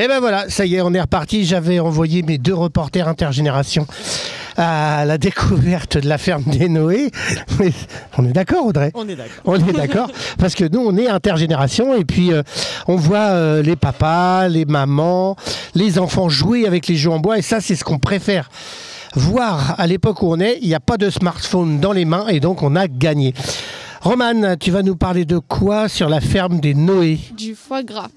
Et ben voilà, ça y est, on est reparti. J'avais envoyé mes 2 reporters intergénération à la découverte de la ferme des Noé. Mais on est d'accord, Audrey? On est d'accord. On est d'accord, parce que nous, on est intergénération et puis on voit les papas, les mamans, les enfants jouer avec les jeux en bois et ça, c'est ce qu'on préfère. Voir à l'époque où on est, il n'y a pas de smartphone dans les mains et donc on a gagné. Romane, tu vas nous parler de quoi sur la ferme des Noé? Du foie gras.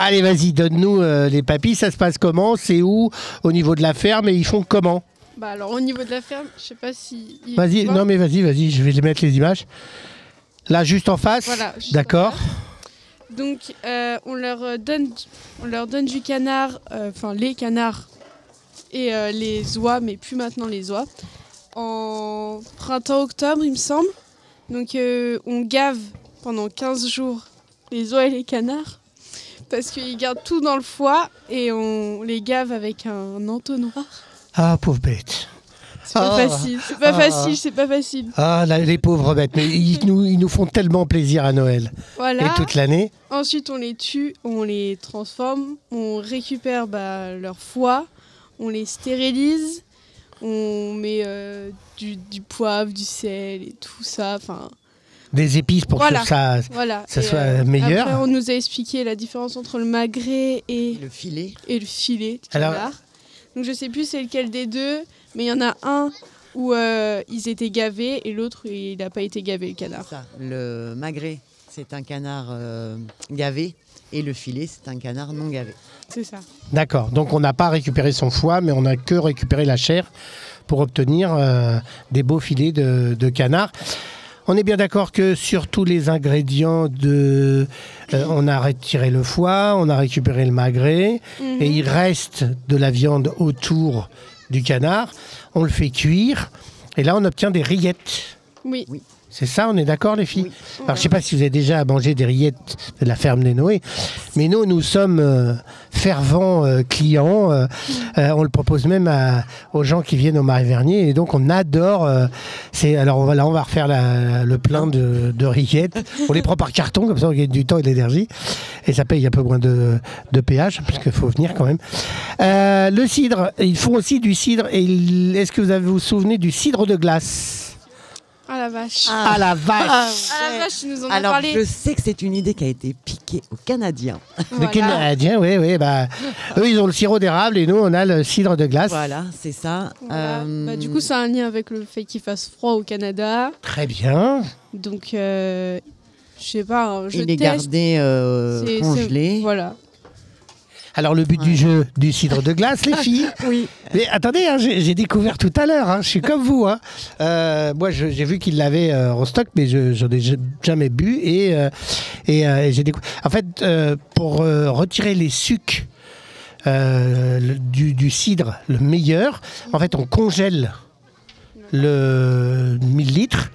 Allez, vas-y, donne-nous les papilles. Ça se passe comment? C'est où? Au niveau de la ferme et ils font comment? Bah alors au niveau de la ferme, je sais pas si... Vas-y, non mais vas-y, je vais les mettre les images. Là, juste en face. Voilà, juste d'accord. en face. Donc on leur donne du canard, enfin les canards et les oies, mais plus maintenant les oies, en printemps-octobre il me semble. Donc on gave pendant 15 jours les oies et les canards parce qu'ils gardent tout dans le foie et on les gave avec un entonnoir. Ah, pauvre bête. C'est pas facile, c'est pas facile, c'est pas facile. Ah, là, les pauvres bêtes, mais ils nous font tellement plaisir à Noël. Voilà. Et toute l'année. Ensuite, on les tue, on les transforme, on récupère leur foie, on les stérilise, on met du poivre, du sel et tout ça. Enfin. Des épices pour que ça soit meilleur. Après, on nous a expliqué la différence entre le magret et le filet. Alors, donc je sais plus c'est lequel des deux, mais il y en a un où ils étaient gavés et l'autre il n'a pas été gavé, le canard. Ça. Le magret, c'est un canard gavé et le filet, c'est un canard non gavé. C'est ça. D'accord, donc on n'a pas récupéré son foie, mais on n'a que récupéré la chair pour obtenir des beaux filets de canard. On est bien d'accord que sur tous les ingrédients, on a retiré le foie, on a récupéré le magret, et il reste de la viande autour du canard. On le fait cuire, et là on obtient des rillettes. Oui. C'est ça, on est d'accord les filles? Oui. Alors je ne sais pas si vous avez déjà mangé des rillettes de la ferme des Noé, mais nous sommes fervents clients. On le propose même aux gens qui viennent au Marais Vernier, et donc on adore. Alors on va refaire le plein de rillettes. On les prend par carton, comme ça on gagne du temps et de l'énergie, et ça paye un peu moins de péage, parce qu'il faut venir quand même. Le cidre, ils font aussi du cidre. Est-ce que vous vous souvenez du cidre de glace? Ah la vache. Ah la vache. Ah la vache, ils nous en ont Alors, parlé. je sais que c'est une idée qui a été piquée aux Canadiens. Les Canadiens, oui, eux ils ont le sirop d'érable et nous on a le cidre de glace. Voilà, c'est ça. Voilà. Du coup, ça a un lien avec le fait qu'il fasse froid au Canada. Très bien. Donc, je sais pas, je il est teste. gardé congelé. Voilà. Alors le but du jeu du cidre de glace, les filles. Oui. Mais attendez, j'ai découvert tout à l'heure, je suis comme vous. Moi j'ai vu qu'ils l'avaient en stock, mais je n'en ai jamais bu. Et j'ai découvert. En fait, pour retirer les sucs du cidre, le meilleur, en fait on congèle le 1000 litres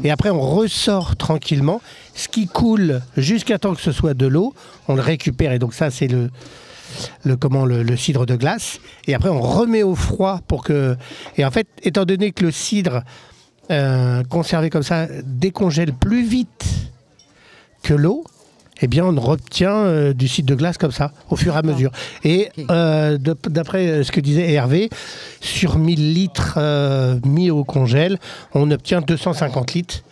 et après on ressort tranquillement. Ce qui coule jusqu'à temps que ce soit de l'eau, on le récupère et donc ça c'est le cidre de glace, et après on remet au froid pour que... Et en fait, étant donné que le cidre conservé comme ça décongèle plus vite que l'eau, eh bien on obtient du cidre de glace comme ça, au fur et à mesure. Et d'après ce que disait Hervé, sur 1000 litres mis au congèle, on obtient 250 litres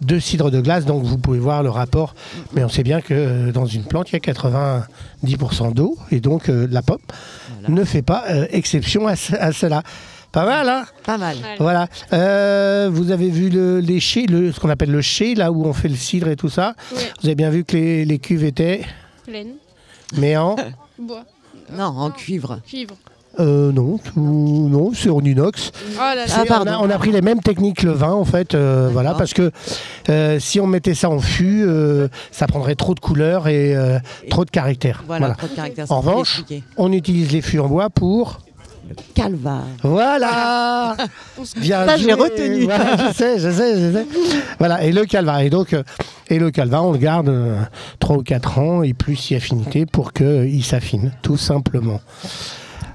de cidre de glace, donc vous pouvez voir le rapport, mais on sait bien que dans une plante il y a 90% d'eau, et donc la pomme ne fait pas exception à cela. Pas mal, hein? Pas mal. Voilà. Vous avez vu ce qu'on appelle le chai, là où on fait le cidre et tout ça. Oui. Vous avez bien vu que les cuves étaient... Pleine. Mais en... Bois. Non, en cuivre. Cuivre. Non, c'est en inox. Oh là là. On a pris les mêmes techniques que le vin, en fait, voilà, parce que si on mettait ça en fût, ça prendrait trop de couleur et trop de caractère. Voilà. Trop de caractère. En revanche, on utilise les fûts en bois pour... Calvar. Voilà. Bien ça, joué. j'ai retenu. Voilà, je sais. Voilà, et le calvar. Et donc, le calvar, on le garde 3 ou 4 ans et plus si affinité pour qu'il s'affine, tout simplement.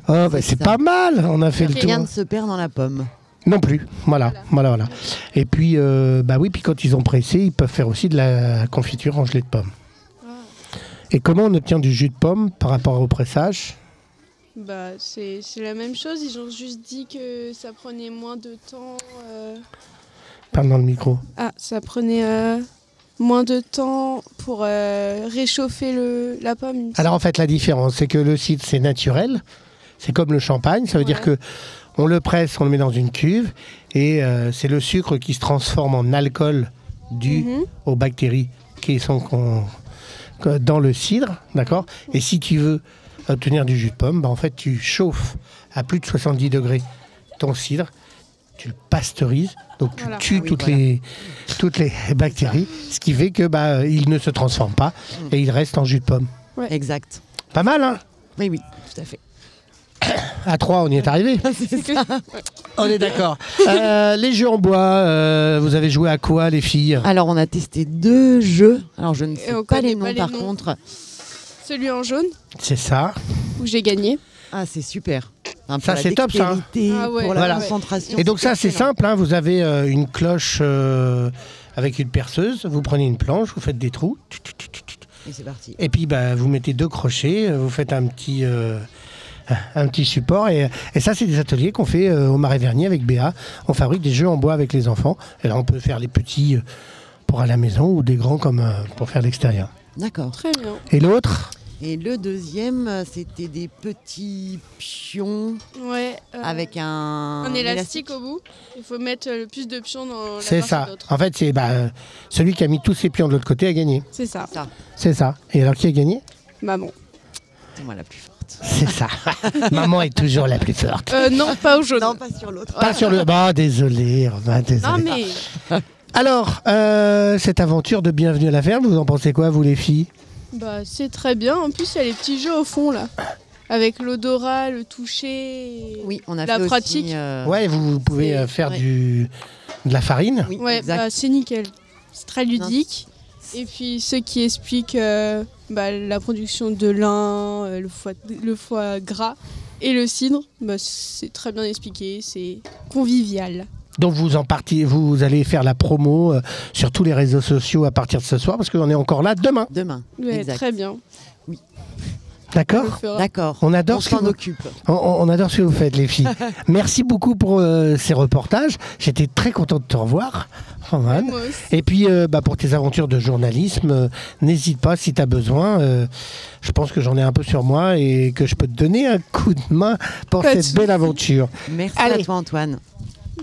Oh, c'est pas mal, on a fait le tour. Rien ne se perd dans la pomme. Non plus, voilà. Et puis, puis quand ils ont pressé, ils peuvent faire aussi de la confiture en gelée de pomme. Et comment on obtient du jus de pomme par rapport au pressage? Bah, c'est la même chose, ils ont juste dit que ça prenait moins de temps. Parle dans le micro. Ah, ça prenait moins de temps pour réchauffer la pomme. Alors en fait, la différence, c'est que le cidre, c'est naturel. C'est comme le champagne. Ça veut dire que on le presse, on le met dans une cuve. Et c'est le sucre qui se transforme en alcool dû aux bactéries qui sont dans le cidre. D'accord. Et si tu veux obtenir du jus de pomme, bah, en fait, tu chauffes à plus de 70 degrés ton cidre. Tu le pasteurises, donc tu tues toutes les bactéries, ce qui fait que il ne se transforme pas et il reste en jus de pomme. Ouais. Exact. Pas mal, hein? Oui, tout à fait. À 3, on y est arrivé. On est d'accord. Les jeux en bois, vous avez joué à quoi, les filles? Alors, on a testé 2 jeux. Alors, je ne sais pas les noms, par noms. contre. Celui en jaune, C'est ça. où j'ai gagné. Ah, c'est super. Hein, Ça, c'est top, ça, hein. Pour la Voilà. concentration. Et donc ça, c'est excellent. simple, hein, vous avez une cloche avec une perceuse, vous prenez une planche, vous faites des trous, Et c'est parti. et puis vous mettez 2 crochets, vous faites un petit support, et ça, c'est des ateliers qu'on fait au Marais Vernier avec Béa. On fabrique des jeux en bois avec les enfants, et là, on peut faire les petits pour à la maison, ou des grands comme pour faire l'extérieur. D'accord. Très bien. Et l'autre? Et le deuxième, c'était des petits pions Ouais. avec un élastique au bout. Il faut mettre le plus de pions dans la C'est partie ça. d'autre. En fait, c'est celui qui a mis tous ses pions de l'autre côté a gagné. C'est ça. Ça, C'est ça. Et alors, qui a gagné? Maman. c'est moi la plus forte. C'est ça. Maman est toujours la plus forte. Non, pas au jaune. Non, pas sur l'autre. Pas sur le... Bah, désolé, Romain, désolé. Non, mais Alors, cette aventure de Bienvenue à la ferme, vous en pensez quoi, vous les filles? c'est très bien. En plus, il y a les petits jeux au fond, là. Avec l'odorat, le toucher. Oui, on a la fait pratique. aussi, Ouais, vous pouvez c'est- faire ouais. de la farine. Oui, Ouais, exact. c'est nickel. C'est très ludique. Et puis ceux qui expliquent la production de lin, le foie gras et le cidre, c'est très bien expliqué, c'est convivial. Donc vous allez faire la promo sur tous les réseaux sociaux à partir de ce soir, parce qu'on est encore là demain. Demain. Ouais, Exact. très bien. On D'accord? le fera. D'accord. On adore ce que s'en vous... occupe. On adore ce que vous faites, les filles. Merci beaucoup pour ces reportages. J'étais très content de te revoir, Roman. Moi aussi. Et puis, pour tes aventures de journalisme, n'hésite pas si tu as besoin. Je pense que j'en ai un peu sur moi et que je peux te donner un coup de main pour Pas de cette belle aventure. Merci Allez. à toi, Antoine.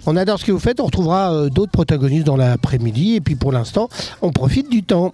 On adore ce que vous faites. On retrouvera d'autres protagonistes dans l'après-midi. Et puis, pour l'instant, on profite du temps.